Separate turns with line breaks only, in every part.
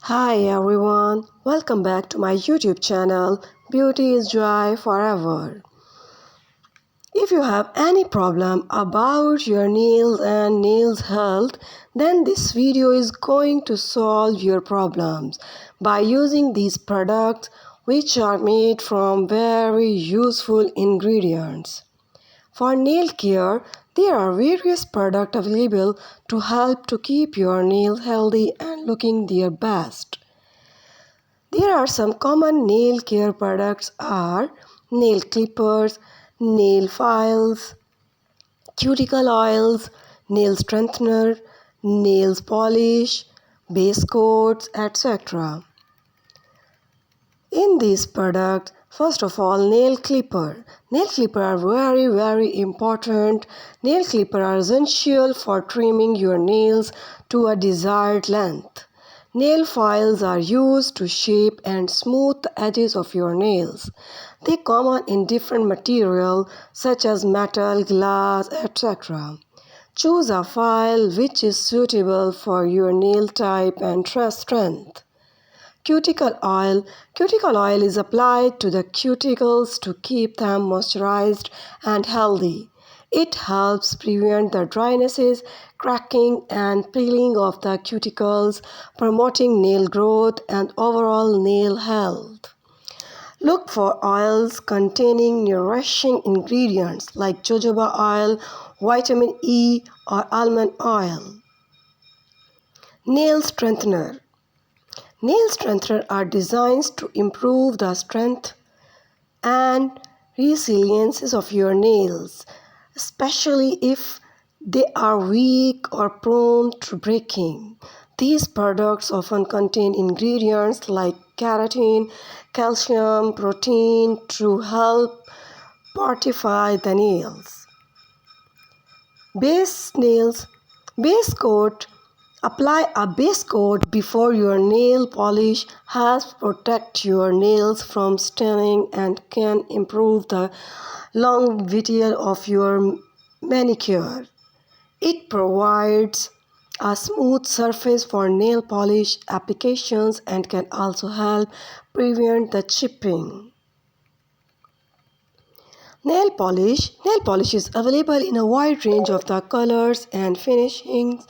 Hi everyone, welcome back to my YouTube channel Beauty is Joy Forever. If you have any problem about your nails and nails health, then this video is going to solve your problems by using these products which are made from very useful ingredients. For nail care, there are various products available to help to keep your nails healthy and looking their best. There are some common nail care products are nail clippers, nail files, cuticle oils, nail strengthener, nails polish, base coats, etc. In these products, first of all, nail clipper. Nail clipper are very important. Nail clipper are essential for trimming your nails to a desired length. Nail files are used to shape and smooth the edges of your nails. They come in different material such as metal, glass, etc. Choose a file which is suitable for your nail type and strength. Cuticle oil. Cuticle oil is applied to the cuticles to keep them moisturized and healthy. It helps prevent the dryness, cracking, and peeling of the cuticles, promoting nail growth and overall nail health. Look for oils containing nourishing ingredients like jojoba oil, vitamin E, or almond oil. Nail strengthener. Nail strengtheners are designed to improve the strength and resilience of your nails, especially if they are weak or prone to breaking. These products often contain ingredients like keratin, calcium, protein to help fortify the nails. Base coat. Apply a base coat before your nail polish helps protect your nails from staining and can improve the longevity of your manicure. It provides a smooth surface for nail polish applications and can also help prevent the chipping. Nail polish. Nail polish is available in a wide range of the colors and finishings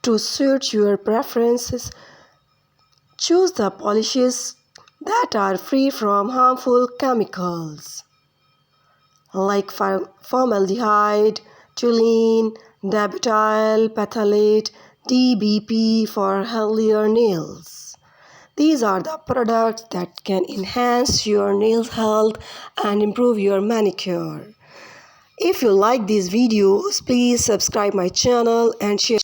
to suit your preferences. Choose the polishes that are free from harmful chemicals like formaldehyde, toluene, dibutyl phthalate, DBP for healthier nails. These are the products that can enhance your nails health and improve your manicure. If you like these videos, please subscribe my channel and share.